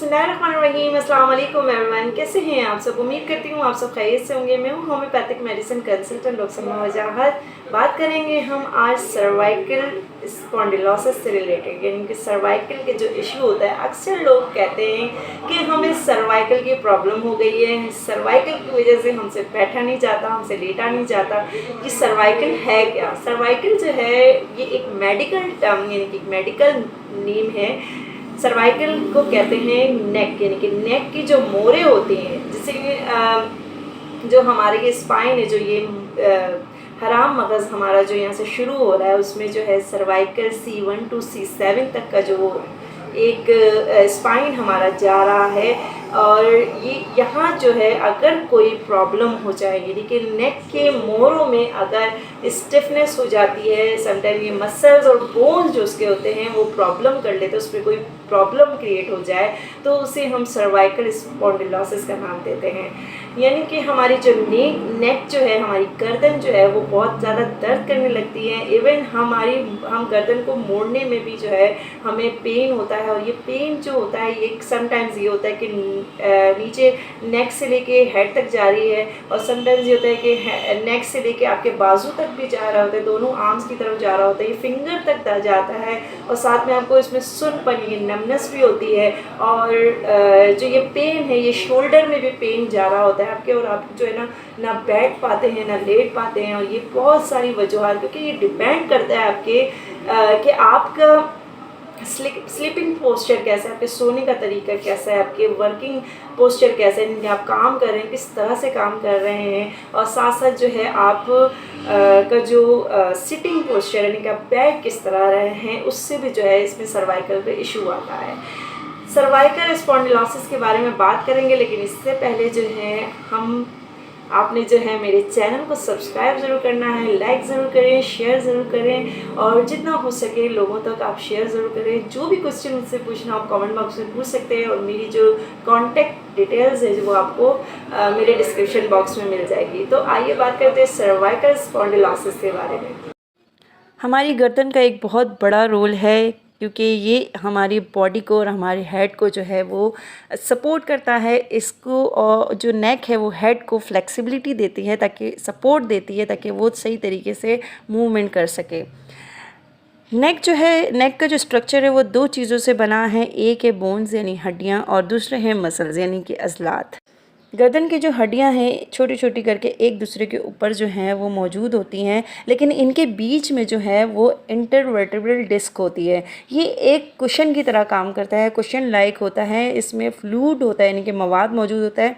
बिस्मिल्लाहिर्रहमानिर्रहीम, अस्सलाम वालेकुम एवरीवन। कैसे हैं आप सब? उम्मीद करती हूँ आप सब खैरियत से होंगे। मैं हूँ homeopathic medicine consultant doctor Salma वजाहत। बात करेंगे हम आज सर्वाइकल स्पॉन्डिलोसिस से रिलेटेड, यानी कि सर्वाइकल के जो इशू होता है। अक्सर लोग कहते हैं कि हमें सर्वाइकल की प्रॉब्लम हो गई है, सर्वाइकल की वजह से हमसे बैठा नहीं जाता, हमसे लेटा नहीं जाता। कि सर्वाइकल है क्या? सर्वाइकल जो है ये एक मेडिकल टर्म, यानी कि मेडिकल नेम है। सर्वाइकल को कहते हैं नेक, यानी कि नेक की जो मोरे होती हैं, जिससे जो हमारे ये स्पाइन है, जो ये हराम मगज़ हमारा जो यहाँ से शुरू हो रहा है, उसमें जो है सर्वाइकल C1 to C7 तक का जो एक स्पाइन हमारा जा रहा है। और ये यहाँ जो है अगर कोई प्रॉब्लम हो जाए, यानी कि नेक के मोरों में अगर स्टिफनेस हो जाती है, समटाइम ये मसल्स और बोन्स जो उसके होते हैं वो प्रॉब्लम कर लेते हैं, उस पर कोई प्रॉब्लम क्रिएट हो जाए तो उसे हम सर्वाइकल स्पॉन्डिलोसिस का नाम देते हैं। यानी कि हमारी जो नेक जो है, हमारी गर्दन जो है वो बहुत ज़्यादा दर्द करने लगती है। इवन हम गर्दन को मोड़ने में भी जो है हमें पेन होता है। और ये पेन जो होता है ये समटाइम्स ये होता है कि नीचे नेक से लेके हेड तक जा रही है, और समटाइम्स ये होता है कि नेक से लेके आपके बाजू तक भी जा रहा होता है, दोनों आर्म्स की तरफ जा रहा होता है, ये फिंगर तक जाता है। और साथ में आपको इसमें सुनपन, ये नमनेस भी होती है। और जो ये पेन है ये शोल्डर में भी पेन जा रहा होता है आपके, और आप जो है ना बैठ पाते हैं ना लेट पाते हैं। और ये बहुत सारी वजूहत, क्योंकि ये डिपेंड करता है आपके कि आपका स्लीपिंग पोस्चर कैसा है, आपके सोने का तरीका कैसा है, आपके वर्किंग पोस्चर कैसा है, आप काम कर रहे हैं किस तरह से काम कर रहे हैं। और साथ साथ जो है आप का जो सिटिंग पोस्चर, यानी कि आप बैठ किस तरह रहे हैं, उससे भी जो है इसमें सर्वाइकल पे इशू आता है। सर्वाइकल स्पॉन्डिलोसिस के बारे में बात करेंगे, लेकिन इससे पहले जो है आपने जो है मेरे चैनल को सब्सक्राइब ज़रूर करना है, लाइक ज़रूर करें, शेयर ज़रूर करें, और जितना हो सके लोगों तक आप शेयर ज़रूर करें। जो भी क्वेश्चन मुझसे पूछना आप कमेंट बॉक्स में पूछ सकते हैं, और मेरी जो कॉन्टैक्ट डिटेल्स है जो वो आपको मेरे डिस्क्रिप्शन बॉक्स में मिल जाएगी। तो आइए बात करते हैं सर्वाइकल स्पॉन्डिलोसिस के बारे में। हमारी गर्दन का एक बहुत बड़ा रोल है, क्योंकि ये हमारी बॉडी को और हमारे हेड को जो है वो सपोर्ट करता है। इसको, और जो नेक है वो हेड को फ्लेक्सिबिलिटी देती है, ताकि सपोर्ट देती है ताकि वो सही तरीके से मूवमेंट कर सके। नेक जो है, नेक का जो स्ट्रक्चर है वो दो चीज़ों से बना है। एक है बोन्स यानी हड्डियाँ, और दूसरे हैं मसल्स यानी कि अज़लात। गर्दन की जो हड्डियां हैं छोटी छोटी करके एक दूसरे के ऊपर जो हैं वो मौजूद होती हैं, लेकिन इनके बीच में जो है वो इंटरवर्टेब्रल डिस्क होती है। ये एक कुशन की तरह काम करता है, कुशन लाइक होता है। इसमें फ्लूइड होता है, यानी कि मवाद मौजूद होता है।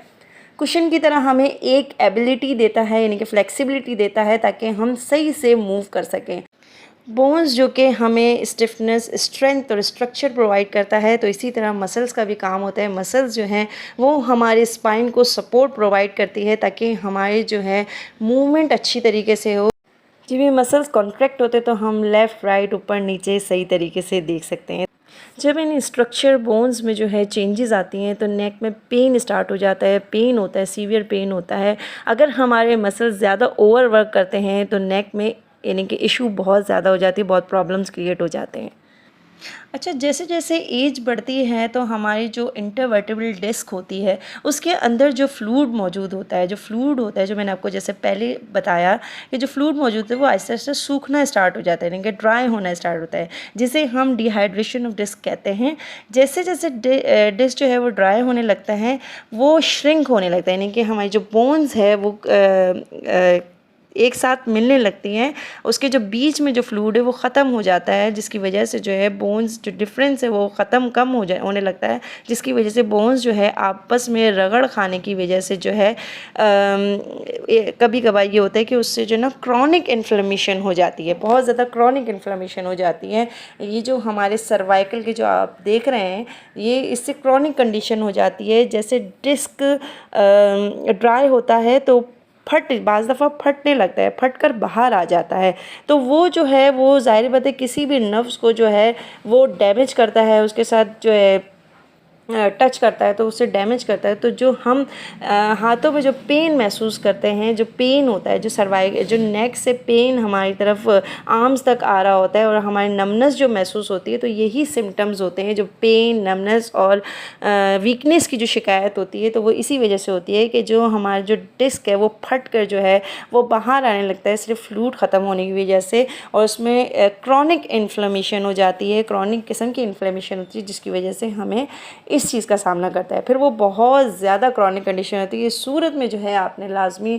कुशन की तरह हमें एक एबिलिटी देता है, यानी कि फ्लेक्सिबिलिटी देता है, ताकि हम सही से मूव कर सकें। बोन्स जो कि हमें स्टिफनेस, स्ट्रेंथ और स्ट्रक्चर प्रोवाइड करता है, तो इसी तरह मसल्स का भी काम होता है। मसल्स जो हैं वो हमारे स्पाइन को सपोर्ट प्रोवाइड करती है, ताकि हमारे जो है मूवमेंट अच्छी तरीके से हो। जब ये मसल्स कॉन्ट्रैक्ट होते तो हम लेफ़्ट राइट ऊपर नीचे सही तरीके से देख सकते हैं। जब इन स्ट्रक्चर बोन्स में जो है चेंजेस आती हैं तो नेक में पेन स्टार्ट हो जाता है, पेन होता है, सीवियर पेन होता है। अगर हमारे मसल्स ज़्यादा ओवर वर्क करते हैं तो नेक में यानी कि इशू बहुत ज़्यादा हो जाती है, बहुत प्रॉब्लम्स क्रिएट हो जाते हैं। अच्छा, जैसे जैसे एज बढ़ती है तो हमारी जो इंटरवर्टेब्रल डिस्क होती है उसके अंदर जो फ्लूइड मौजूद होता है, जो मैंने आपको जैसे पहले बताया कि जो फ्लूइड मौजूद है वो आहिस्ते आहिस्ते सूखना स्टार्ट हो जाता है, यानी कि ड्राई होना स्टार्ट होता है, जिसे हम डिहाइड्रेशन ऑफ डिस्क कहते हैं। जैसे जैसे डिस्क जो है वो ड्राई होने लगता है, वो श्रिंक होने लगता है, यानी कि हमारी जो बोन्स है वो एक साथ मिलने लगती हैं। उसके जो बीच में जो फ्लूइड है वो ख़त्म हो जाता है, जिसकी वजह से जो है बोन्स जो डिफरेंस है वो कम होने लगता है, जिसकी वजह से बोन्स जो है आपस में रगड़ खाने की वजह से जो है कभी कभार ये होता है कि उससे जो ना क्रॉनिक इन्फ्लेमेशन हो जाती है, बहुत ज़्यादा क्रॉनिक इन्फ्लेमेशन हो जाती है। ये जो हमारे सर्वाइकल के जो आप देख रहे हैं ये इससे क्रॉनिक कंडीशन हो जाती है। जैसे डिस्क ड्राई होता है तो बाज़ दफ़ा फटने लगता है, फट कर बाहर आ जाता है। तो वो जो है वो ज़ाहिर बात है किसी भी नर्व्स को जो है वो डैमेज करता है, उसके साथ जो है टच करता है तो उससे डैमेज करता है। तो जो हम हाथों में जो पेन महसूस करते हैं, जो पेन होता है, जो नेक से पेन हमारी तरफ आर्म्स तक आ रहा होता है और हमारी नमनेस जो महसूस होती है, तो यही सिम्टम्स होते हैं जो पेन, नमनेस और वीकनेस की जो शिकायत होती है। तो वो इसी वजह से होती है कि जो हमारा जो डिस्क है वो फट कर जो है वो बाहर आने लगता है सिर्फ फ्लूइड ख़त्म होने की वजह से, और उसमें क्रॉनिक इन्फ्लेमेशन हो जाती है, क्रॉनिक किस्म की इन्फ्लेमेशन होती है, जिसकी वजह से हमें इस चीज़ का सामना करता है। फिर वो बहुत ज़्यादा क्रॉनिक कंडीशन होती है। इस सूरत में जो है आपने लाजमी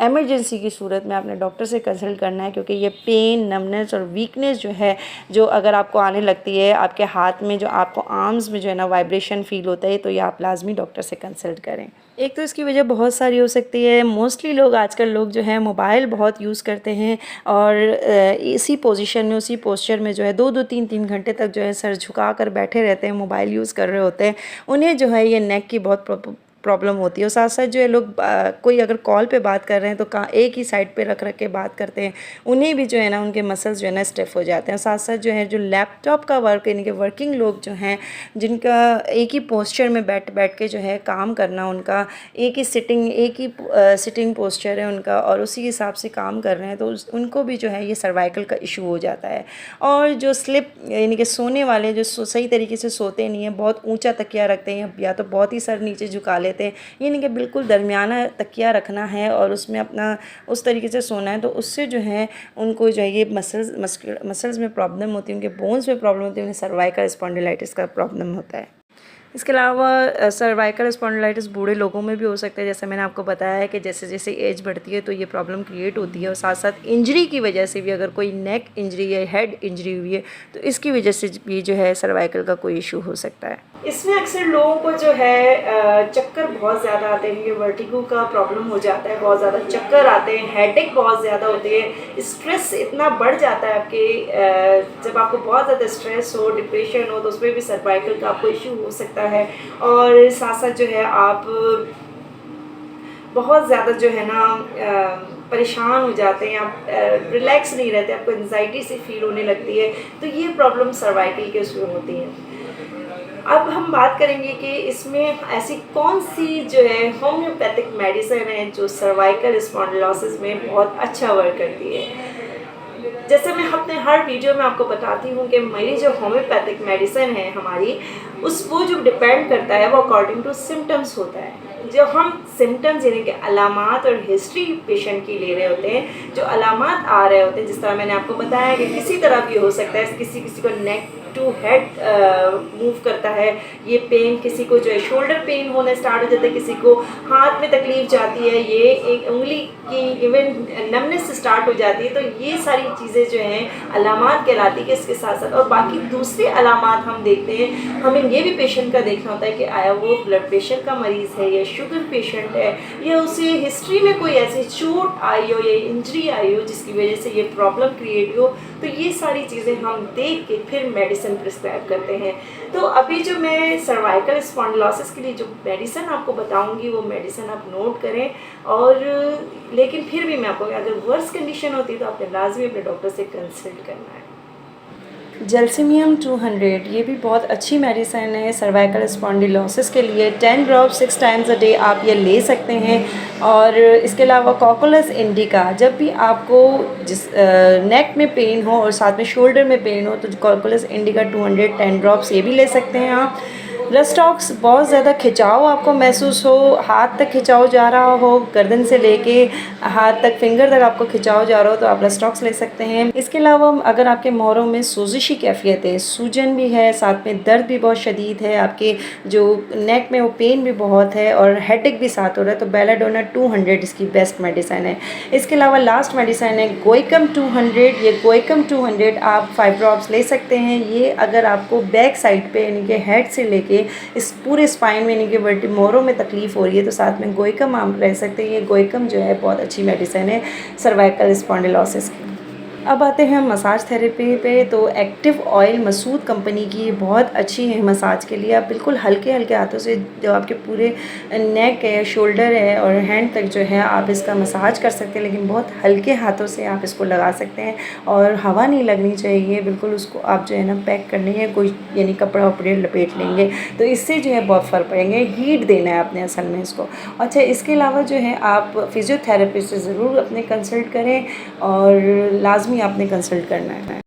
एमरजेंसी की सूरत में आपने डॉक्टर से कंसल्ट करना है, क्योंकि ये पेन, नमनेस और वीकनेस जो है, जो अगर आपको आने लगती है आपके हाथ में, जो आपको आर्म्स में जो है ना वाइब्रेशन फील होता है, तो ये आप लाजमी डॉक्टर से कंसल्ट करें। एक तो इसकी वजह बहुत सारी हो सकती है। मोस्टली आजकल लोग जो है मोबाइल बहुत यूज़ करते हैं और इसी पोजीशन में, उसी पोस्चर में जो है 2-2 3-3 घंटे तक जो है सर झुका कर बैठे रहते हैं, मोबाइल यूज़ कर रहे होते हैं। उन्हें जो है ये नेक की बहुत प्रॉब्लम होती है। और साथ साथ जो है लोग कोई अगर कॉल पे बात कर रहे हैं तो एक ही साइड पे रख के बात करते हैं, उन्हें भी जो है ना उनके मसल्स जो है ना स्टिफ हो जाते हैं। साथ साथ जो है जो लैपटॉप का वर्क, यानी कि वर्किंग लोग जो हैं, जिनका एक ही पोस्चर में बैठ के जो है काम करना, उनका एक ही सिटिंग पोस्चर है उनका, और उसी हिसाब से काम कर रहे हैं, तो उनको भी जो है ये सर्वाइकल का इशू हो जाता है। और जो स्लिप, यानी कि सोने वाले जो सही तरीके से सोते नहीं हैं, बहुत ऊंचा तकिया रखते हैं या तो बहुत ही सर नीचे झुका लेते हैं, यानी कि बिल्कुल दरमियाना तकिया रखना है और उसमें अपना उस तरीके से सोना है, तो उससे जो है उनको जो है ये मसल्स में प्रॉब्लम होती है, उनके बोन्स में प्रॉब्लम होती है, उन्हें सर्वाइकल स्पॉन्डिलाइटिस का प्रॉब्लम होता है। इसके अलावा सर्वाइकल स्पॉन्डिलाइटिस बूढ़े लोगों में भी हो सकता है। जैसे मैंने आपको बताया है कि जैसे जैसे एज बढ़ती है तो ये प्रॉब्लम क्रिएट होती है, और साथ साथ इंजरी की वजह से भी, अगर कोई नेक इंजरी या हेड इंजरी हुई है तो इसकी वजह से भी जो है सर्वाइकल का कोई इशू हो सकता है। इसमें अक्सर लोगों को जो है चक्कर बहुत ज़्यादा आते हैं, ये वर्टिगो का प्रॉब्लम हो जाता है, बहुत ज़्यादा चक्कर आते हैं, हेडेक बहुत ज़्यादा होती है, स्ट्रेस इतना बढ़ जाता है आपके, जब आपको बहुत ज़्यादा स्ट्रेस हो, डिप्रेशन हो, तो उसमें भी सर्वाइकल का आपको इशू हो सकता है। और साथ साथ जो है आप बहुत ज़्यादा जो है ना परेशान हो जाते हैं, आप रिलैक्स नहीं रहते, आपको एंजाइटी से फील होने लगती है, तो ये प्रॉब्लम सर्वाइकल के उसमें होती है। अब हम बात करेंगे कि इसमें ऐसी कौन सी जो है होम्योपैथिक मेडिसिन है जो सर्वाइकल स्पॉन्डिलोसिस में बहुत अच्छा वर्क करती है। जैसे मैं अपने हर वीडियो में आपको बताती हूँ कि मेरी जो होम्योपैथिक मेडिसिन है हमारी, वो जो डिपेंड करता है वो अकॉर्डिंग टू सिम्टम्स होता है। जो हम सिम्टम्स यानी कि अलामात और हिस्ट्री पेशेंट की ले रहे होते हैं, जो अलामात आ रहे होते हैं, जिस तरह मैंने आपको बताया कि किसी तरह भी हो सकता है, किसी को नेक टू हेड मूव करता है ये पेन, किसी को जो है शोल्डर पेन होना स्टार्ट हो जाता है, किसी को हाथ में तकलीफ जाती है, ये एक उंगली की इवन नमनेस स्टार्ट हो जाती है। तो ये सारी चीज़ें जो हैं अलामात कहलाती है। इसके साथ साथ और बाकी दूसरे अलामात हम देखते हैं, हमें ये भी पेशेंट का देखना होता है कि आया वो ब्लड प्रेशर का मरीज़ है या शुगर पेशेंट है, या उसे हिस्ट्री में कोई ऐसी चोट आई हो या इंजरी आई हो जिसकी वजह से ये प्रॉब्लम क्रिएट हो। तो ये सारी चीज़ें हम देख के फिर मेडिसिन प्रिस्क्राइब करते हैं। तो अभी जो मैं सर्वाइकल स्पॉन्डिलोसिस के लिए जो मेडिसिन आपको बताऊंगी वो मेडिसिन आप नोट करें, और लेकिन फिर भी मैं आपको, अगर वर्स कंडीशन होती है तो आपने लाजमी अपने डॉक्टर से कंसल्ट करना है। जेल्सिमियम 200 ये भी बहुत अच्छी मेडिसिन है सर्वाइकल स्पॉन्डिलोसिस के लिए। 10 ड्रॉप 6 टाइम्स अ डे आप ये ले सकते हैं। और इसके अलावा कॉकुलस इंडिका, जब भी आपको जिस नेक में पेन हो और साथ में शोल्डर में पेन हो तो कॉकुलस इंडिका 210 ड्रॉप्स ये भी ले सकते हैं आप। रस्टॉक्स, बहुत ज़्यादा खिंचाव आपको महसूस हो, हाथ तक खिंचाव जा रहा हो, गर्दन से लेके हाथ तक, फिंगर तक आपको खिंचाव जा रहा हो, तो आप रस्टॉक्स ले सकते हैं। इसके अलावा अगर आपके मोहरों में सोजिशी कैफियत है, सूजन भी है, साथ में दर्द भी बहुत शदीद है, आपके जो नेक में वो पेन भी बहुत है और हेडेक भी साथ हो रहा है, तो बेलाडोना 200 इसकी बेस्ट मेडिसिन है। इसके अलावा लास्ट मेडिसिन है गोइकम 200। ये गोइकम 200 आप 5 ड्रॉप्स ले सकते हैं। ये अगर आपको बैक साइड पे यानी कि हेड से लेके इस पूरे स्पाइन में यानी कि वर्टिमोरों में तकलीफ हो रही है तो साथ में गोइकम आप रह सकते हैं। ये गोइकम जो है बहुत अच्छी मेडिसिन है सर्वाइकल स्पॉन्डिलोसिस की। अब आते हैं हम मसाज थेरेपी पे। तो एक्टिव ऑयल मसूद कंपनी की बहुत अच्छी है मसाज के लिए। आप बिल्कुल हल्के हल्के हाथों से जो आपके पूरे नेक है, शोल्डर है और हैंड तक जो है आप इसका मसाज कर सकते हैं, लेकिन बहुत हल्के हाथों से आप इसको लगा सकते हैं और हवा नहीं लगनी चाहिए। बिल्कुल उसको आप जो है ना पैक करनी है, कोई यानी कपड़ा वपड़े लपेट लेंगे तो इससे जो है बहुत फ़र्क पड़ेंगे। हीट देना है आपने असल में इसको। अच्छा, इसके अलावा जो है आप फिजियोथेरेपिस्ट से ज़रूर अपने कंसल्ट करें और लाजमी आपने कंसल्ट करना है।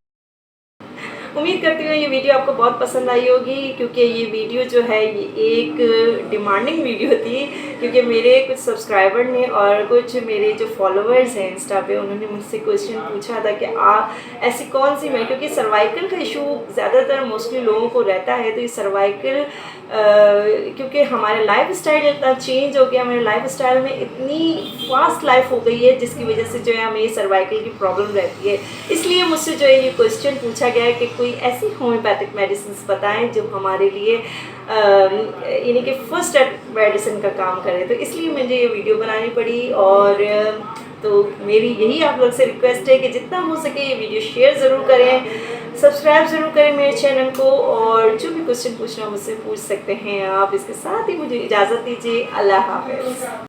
उम्मीद करती हूँ ये वीडियो आपको बहुत पसंद आई होगी, क्योंकि ये वीडियो जो है ये एक डिमांडिंग वीडियो थी, क्योंकि मेरे कुछ सब्सक्राइबर ने और कुछ मेरे जो फॉलोअर्स हैं इंस्टा पे, उन्होंने मुझसे क्वेश्चन पूछा था कि आप ऐसी कौन सी मैं, क्योंकि सर्वाइकल का इशू ज़्यादातर मोस्टली लोगों को रहता है। तो ये सर्वाइकल क्योंकि हमारा लाइफ स्टाइल इतना चेंज हो गया, हमारे लाइफ स्टाइल में इतनी फास्ट लाइफ हो गई है जिसकी वजह से जो है हमें सर्वाइकल की प्रॉब्लम रहती है। इसलिए मुझसे जो है ये क्वेश्चन पूछा गया है कि कोई ऐसी होम्योपैथिक मेडिसिन बताएं जो हमारे लिए यानी कि फर्स्ट मेडिसिन का काम करे। तो इसलिए मुझे ये वीडियो बनानी पड़ी। और तो मेरी यही आप लोग से रिक्वेस्ट है कि जितना हो सके ये वीडियो शेयर ज़रूर करें, सब्सक्राइब ज़रूर करें मेरे चैनल को, और जो भी क्वेश्चन पूछना मुझसे पूछ सकते हैं आप। इसके साथ ही मुझे इजाज़त दीजिए। अल्लाह हाफ़िज़।